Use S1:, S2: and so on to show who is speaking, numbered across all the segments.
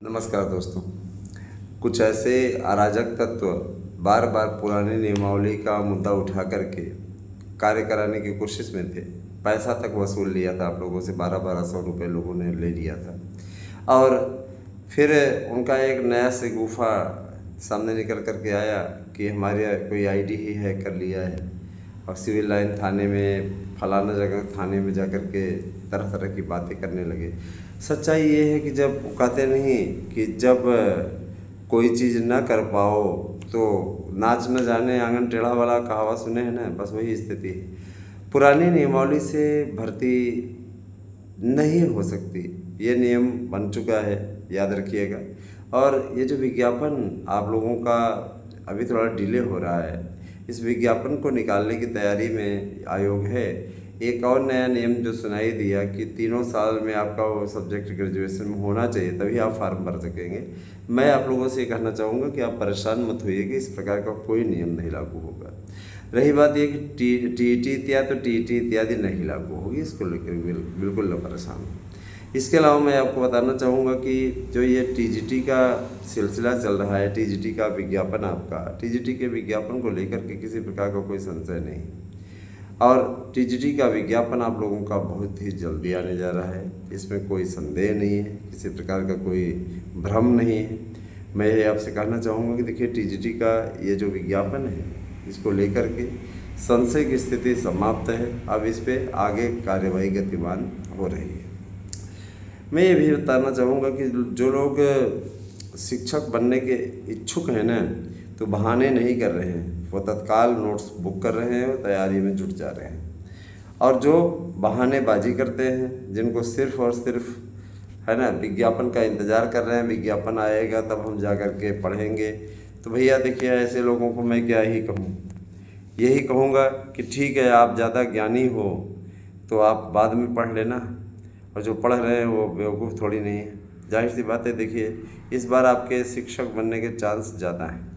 S1: नमस्कार दोस्तों। कुछ ऐसे अराजक तत्व बार बार पुरानी नियमावली का मुद्दा उठा करके कार्य कराने की कोशिश में थे। पैसा तक वसूल लिया था आप लोगों से, 1200-1200 रुपये लोगों ने ले लिया था। और फिर उनका एक नया से गुफा सामने निकल कर के आया कि हमारे कोई आईडी ही हैक कर लिया है, और सिविल लाइन थाने में फलाना जगह थाने में जा कर के तरह तरह की बातें करने लगे। सच्चाई ये है कि जब कहते नहीं कि जब कोई चीज़ ना कर पाओ तो नाच न जाने आंगन टेढ़ा वाला कहावत सुने हैं ना, बस वही स्थिति है। पुरानी नियमावली से भर्ती नहीं हो सकती, ये नियम बन चुका है, याद रखिएगा। और ये जो विज्ञापन आप लोगों का अभी थोड़ा डिले हो रहा है, इस विज्ञापन को निकालने की तैयारी में आयोग है। एक और नया नियम जो सुनाई दिया कि 3 साल में आपका वो सब्जेक्ट ग्रेजुएशन में होना चाहिए, तभी आप फार्म भर सकेंगे। मैं आप लोगों से ये कहना चाहूँगा कि आप परेशान मत होइए कि इस प्रकार का कोई नियम नहीं लागू होगा। रही बात ये कि टीईटी इत्यादि तो टीईटी इत्यादि नहीं लागू होगी, इसको लेकर बिल्कुल न परेशान हो। इसके अलावा मैं आपको बताना चाहूँगा कि जो ये टीजीटी का सिलसिला चल रहा है, टीजीटी का विज्ञापन, आपका टीजीटी के विज्ञापन को लेकर के किसी प्रकार का कोई संशय नहीं, और टीजीटी का विज्ञापन आप लोगों का बहुत ही जल्दी आने जा रहा है, इसमें कोई संदेह नहीं है, किसी प्रकार का कोई भ्रम नहीं है। मैं ये आपसे कहना चाहूँगा कि देखिए, टीजीटी का ये जो विज्ञापन है, इसको लेकर के संशय की स्थिति समाप्त है। अब इस पे आगे कार्यवाही गतिमान हो रही है। मैं ये भी बताना चाहूँगा कि जो लोग शिक्षक बनने के इच्छुक हैं ना, तो बहाने नहीं कर रहे हैं, वो तत्काल नोट्स बुक कर रहे हैं और तैयारी में जुट जा रहे हैं। और जो बहानेबाजी करते हैं, जिनको सिर्फ़ और सिर्फ है ना विज्ञापन का इंतज़ार कर रहे हैं, विज्ञापन आएगा तब हम जा कर के पढ़ेंगे, तो भैया देखिए, ऐसे लोगों को मैं क्या ही कहूँ। यही कहूँगा कि ठीक है, आप ज़्यादा ज्ञानी हो तो आप बाद में पढ़ लेना, और जो पढ़ रहे हैं वो बेवकूफ़ थोड़ी नहीं है। जाहिर सी बात है, देखिए इस बार आपके शिक्षक बनने के चांस ज़्यादा हैं।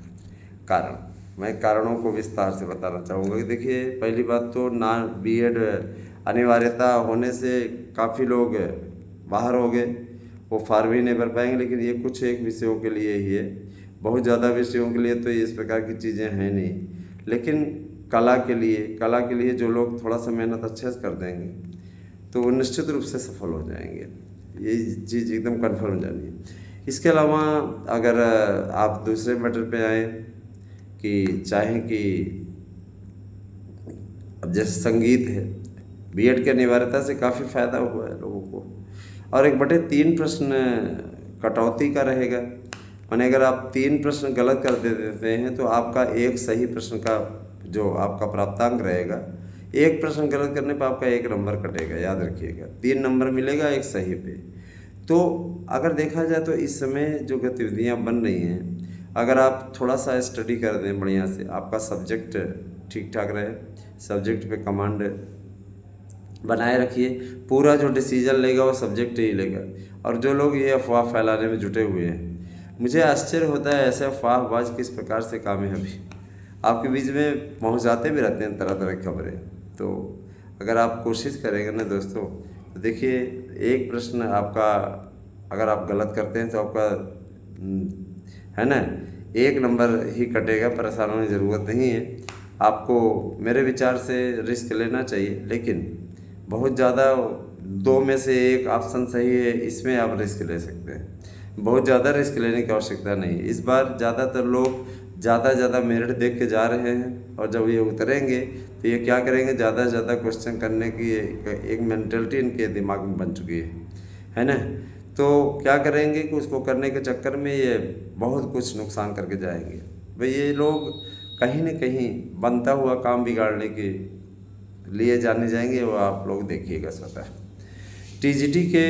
S1: मैं कारणों को विस्तार से बताना चाहूँगा कि देखिए, पहली बात तो ना बीएड अनिवार्यता होने से काफ़ी लोग बाहर हो गए, वो फार्म ही नहीं भर पाएंगे। लेकिन ये कुछ एक विषयों के लिए ही है, बहुत ज़्यादा विषयों के लिए तो इस प्रकार की चीज़ें हैं नहीं। लेकिन कला के लिए जो लोग थोड़ा सा मेहनत अच्छे से कर देंगे तो वो निश्चित रूप से सफल हो जाएंगे, ये चीज़ एकदम कन्फर्म जानिए। इसके अलावा अगर आप दूसरे मैटर पे आए कि चाहें कि अब जैसे संगीत है, बीएड के अनिवार्यता से काफ़ी फ़ायदा हुआ है लोगों को, और 1/3 प्रश्न कटौती का रहेगा। माने अगर आप 3 प्रश्न गलत कर देते हैं तो आपका एक सही प्रश्न का जो आपका प्राप्तांक रहेगा, एक प्रश्न गलत करने पर आपका 1 नंबर कटेगा, याद रखिएगा। 3 नंबर मिलेगा एक सही पे। तो अगर देखा जाए तो इस समय जो गतिविधियाँ बन रही हैं, अगर आप थोड़ा सा स्टडी कर दें बढ़िया से, आपका सब्जेक्ट ठीक ठाक रहे, सब्जेक्ट पे कमांड बनाए रखिए, पूरा जो डिसीजन लेगा वो सब्जेक्ट ही लेगा। और जो लोग ये अफवाह फैलाने में जुटे हुए हैं, मुझे आश्चर्य होता है ऐसे अफवाहबाज किस प्रकार से कामयाबी आपके बीच में पहुंचाते भी रहते हैं तरह तरह की खबरें। तो अगर आप कोशिश करेंगे ना दोस्तों, तो देखिए, एक प्रश्न आपका अगर आप गलत करते हैं तो आपका है ना 1 नंबर ही कटेगा। परेशान होने की ज़रूरत नहीं है। आपको मेरे विचार से रिस्क लेना चाहिए, लेकिन बहुत ज़्यादा 2 में से 1 ऑप्शन सही है, इसमें आप रिस्क ले सकते हैं। बहुत ज़्यादा रिस्क लेने की आवश्यकता नहीं है। इस बार ज़्यादातर लोग ज़्यादा मेरिट देख के जा रहे हैं, और जब ये उतरेंगे तो ये क्या करेंगे, ज़्यादा से ज़्यादा क्वेश्चन करने की एक मेंटलिटी इनके दिमाग में बन चुकी है ना। तो क्या करेंगे कि उसको करने के चक्कर में ये बहुत कुछ नुकसान करके जाएंगे। भाई ये लोग कहीं न कहीं बनता हुआ काम बिगाड़ने के लिए जाने जाएंगे, वो आप लोग देखिएगा स्वतः। टीजीटी के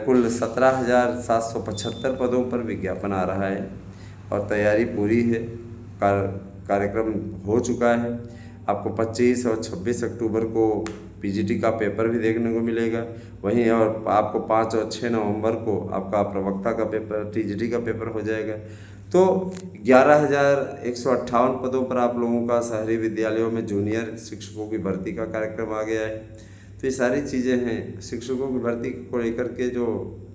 S1: कुल 17,775 पदों पर विज्ञापन आ रहा है, और तैयारी पूरी है। कार्यक्रम हो चुका है। आपको 25 और 26 अक्टूबर को पीजीटी का पेपर भी देखने को मिलेगा। वहीं और आपको 5 और 6 नवंबर को आपका प्रवक्ता का पेपर, टीजीटी का पेपर हो जाएगा। तो 11,158 पदों पर आप लोगों का शहरी विद्यालयों में जूनियर शिक्षकों की भर्ती का कार्यक्रम आ गया है। तो ये सारी चीज़ें हैं, शिक्षकों की भर्ती को लेकर के जो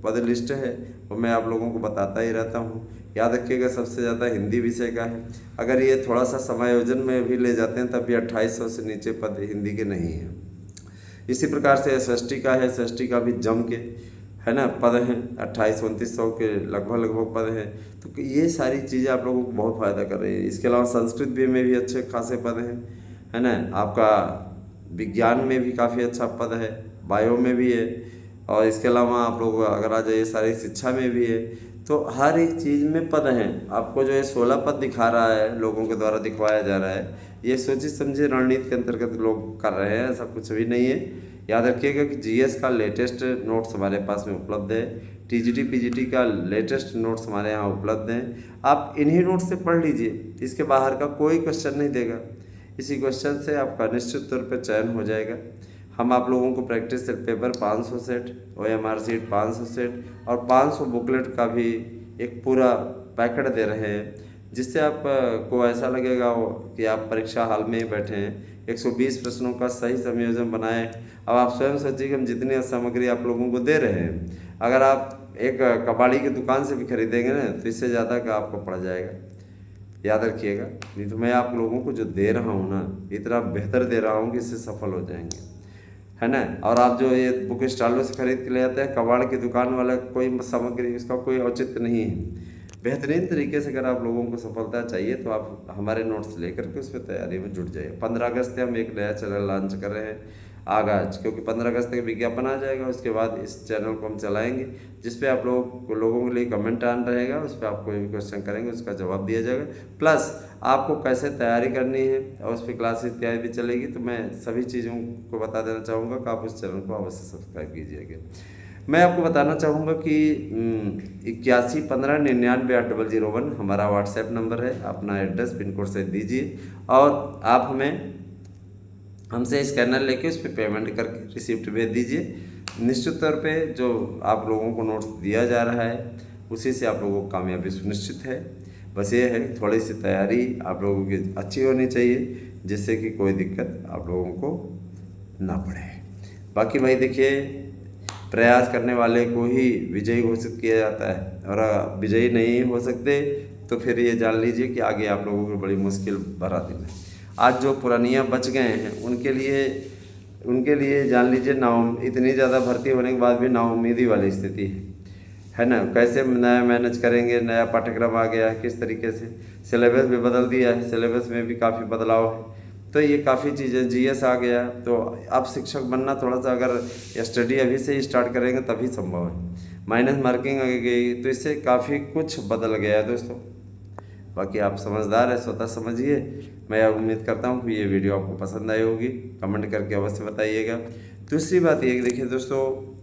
S1: पद लिस्ट है वो मैं आप लोगों को बताता ही रहता हूँ। याद रखिएगा सबसे ज़्यादा हिंदी विषय का है। अगर ये थोड़ा सा समायोजन में भी ले जाते हैं तब भी 2800 से नीचे पद हिंदी के नहीं हैं। इसी प्रकार से एसएसटी का है, एसएसटी का भी जम के है ना पद हैं, 2800-2900 के लगभग पद हैं। तो ये सारी चीज़ें आप लोगों को बहुत फ़ायदा कर रही है। इसके अलावा संस्कृत भी में भी अच्छे खासे पद हैं, है ना। आपका विज्ञान में भी काफ़ी अच्छा पद है, बायो में भी है, और इसके अलावा आप लोग अगर आ जाइए सारी शिक्षा में भी है। तो हर एक चीज़ में पद हैं। आपको जो है 16 पद दिखा रहा है, लोगों के द्वारा दिखवाया जा रहा है, ये सोची समझी रणनीति के अंतर्गत लोग कर रहे हैं, ऐसा कुछ भी नहीं है। याद रखिएगा कि जीएस का लेटेस्ट नोट्स हमारे पास में उपलब्ध है, टीजीटी पीजीटी का लेटेस्ट नोट्स हमारे यहाँ उपलब्ध हैं। आप इन्हीं नोट्स से पढ़ लीजिए, इसके बाहर का कोई क्वेश्चन नहीं देगा। इसी क्वेश्चन से आपका निश्चित तौर पर चयन हो जाएगा। हम आप लोगों को practice set paper 500 set, OMR seat 500 set और 500 बुकलेट का भी एक पूरा पैकेट दे रहे हैं, जिससे आप को ऐसा लगेगा कि आप परीक्षा हॉल में ही बैठे हैं। 120 प्रश्नों का सही संयोजन बनाएं। अब आप स्वयं सोचिए कि हम जितनी सामग्री आप लोगों को दे रहे हैं, अगर आप एक कबाड़ी की दुकान से भी खरीदेंगे ना तो इससे ज़्यादा का आपको पड़ जाएगा। याद रखिएगा, नहीं तो मैं आप लोगों को जो दे रहा हूँ ना, इतना बेहतर दे रहा हूँ कि इससे सफल हो जाएंगे, है ना। और आप जो ये बुक स्टॉलों से खरीद के ले आते हैं, कबाड़ की दुकान वाला कोई सामग्री, उसका कोई औचित्य नहीं है। बेहतरीन तरीके से अगर आप लोगों को सफलता चाहिए तो आप हमारे नोट्स लेकर के उसमें तैयारी में जुट जाइए। 15 अगस्त से हम एक नया चैनल लॉन्च कर रहे हैं आगाज, क्योंकि 15 अगस्त तक विज्ञापन आ जाएगा। उसके बाद इस चैनल को हम चलाएंगे, जिस पे आप लोगों के लिए कमेंट आन रहेगा, उस पर आप कोई भी क्वेश्चन करेंगे उसका जवाब दिया जाएगा। प्लस आपको कैसे तैयारी करनी है और उस पर क्लासेस इत्यादि भी चलेगी। तो मैं सभी चीज़ों को बता देना चाहूँगा कि आप उस चैनल को अवश्य सब्सक्राइब कीजिएगा। मैं आपको बताना चाहूँगा कि 8115998001 हमारा व्हाट्सएप नंबर है। अपना एड्रेस पिन कोड से दीजिए और आप हमसे स्कैनर लेके उस पर पेमेंट करके रिसिप्ट भेज दीजिए। निश्चित तौर पे जो आप लोगों को नोट्स दिया जा रहा है उसी से आप लोगों को कामयाबी सुनिश्चित है। बस ये है थोड़ी सी तैयारी आप लोगों की अच्छी होनी चाहिए, जिससे कि कोई दिक्कत आप लोगों को ना पड़े। बाकी भाई देखिए, प्रयास करने वाले को ही विजयी घोषित किया जाता है, और विजयी नहीं हो सकते तो फिर ये जान लीजिए कि आगे आप लोगों को बड़ी मुश्किल भरा दिन है। आज जो पुरानियाँ बच गए हैं उनके लिए जान लीजिए इतनी ज़्यादा भर्ती होने के बाद भी नाउम्मीदी वाली स्थिति है ना। कैसे नया मैनेज करेंगे, नया पाठ्यक्रम आ गया है, किस तरीके से सिलेबस भी बदल दिया है, सिलेबस में भी काफ़ी बदलाव है। तो ये काफ़ी चीज़ें, जीएस आ गया, तो अब शिक्षक बनना थोड़ा सा अगर स्टडी अभी से ही स्टार्ट करेंगे तभी संभव है। माइनस मार्किंग आ गई, तो इससे काफ़ी कुछ बदल गया है दोस्तों। बाकी आप समझदार है, स्वतः समझिए। मैं उम्मीद करता हूँ कि ये वीडियो आपको पसंद आई होगी। कमेंट करके अवश्य बताइएगा। दूसरी बात ये देखिए दोस्तों,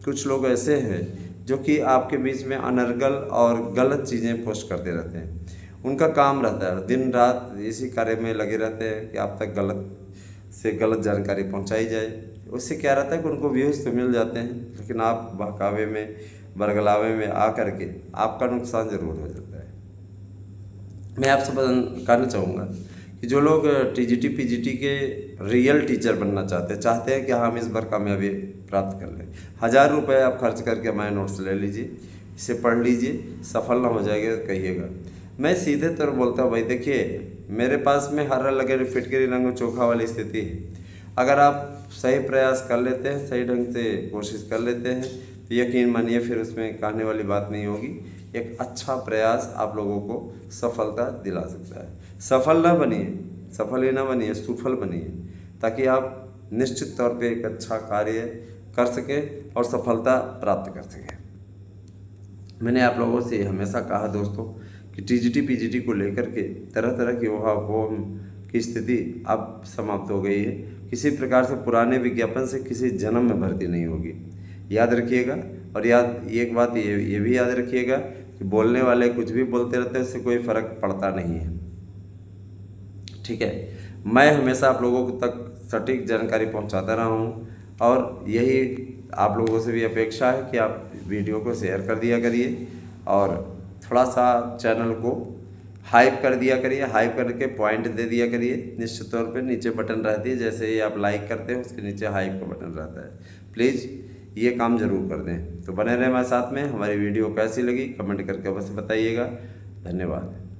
S1: कुछ लोग ऐसे हैं जो कि आपके बीच में अनर्गल और गलत चीज़ें पोस्ट करते रहते हैं। उनका काम रहता है दिन रात इसी कार्य में लगे रहते हैं कि आप तक गलत से गलत जानकारी पहुंचाई जाए। उससे क्या रहता है कि उनको व्यूज़ तो मिल जाते हैं, लेकिन आप बहकावे में बरगलावे में आ करके आपका नुकसान ज़रूर हो जाता है। मैं आपसे कहना चाहूँगा कि जो लोग टीजीटी पीजीटी के रियल टीचर बनना चाहते हैं कि हम इस बार कामयाबी प्राप्त कर लें, 1000 रुपये आप खर्च करके हमारे नोट्स ले लीजिए, इसे पढ़ लीजिए, सफल ना हो जाएगा तो कहिएगा। मैं सीधे तौर बोलता हूँ भाई, देखिए मेरे पास में हर लगे फिटकरी रंग चोखा वाली स्थिति है। अगर आप सही प्रयास कर लेते हैं, सही ढंग से कोशिश कर लेते हैं, तो यकीन मानिए फिर उसमें कहने वाली बात नहीं होगी। एक अच्छा प्रयास आप लोगों को सफलता दिला सकता है। सफल ना बनिए, सफल ही ना बनिए, सुफल बनिए, ताकि आप निश्चित तौर पे एक अच्छा कार्य कर सकें और सफलता प्राप्त कर सकें। मैंने आप लोगों से हमेशा कहा दोस्तों कि टीजीटी पीजीटी को लेकर के तरह तरह की ऊहापोह की स्थिति अब समाप्त हो गई है। किसी प्रकार से पुराने विज्ञापन से किसी जन्म में भर्ती नहीं होगी, याद रखिएगा। और एक बात ये भी याद रखिएगा कि बोलने वाले कुछ भी बोलते रहते हैं, उससे कोई फ़र्क पड़ता नहीं है, ठीक है। मैं हमेशा आप लोगों तक सटीक जानकारी पहुंचाता रहा हूं, और यही आप लोगों से भी अपेक्षा है कि आप वीडियो को शेयर कर दिया करिए और थोड़ा सा चैनल को हाइप कर दिया करिए, हाइप करके पॉइंट दे दिया करिए। निश्चित तौर पे नीचे बटन रहती है, जैसे ही आप लाइक करते हैं उसके नीचे हाइप का बटन रहता है। प्लीज़ ये काम ज़रूर कर दें। तो बने रहें हमारे साथ में। हमारी वीडियो कैसी लगी कमेंट करके अवश्य बताइएगा। धन्यवाद।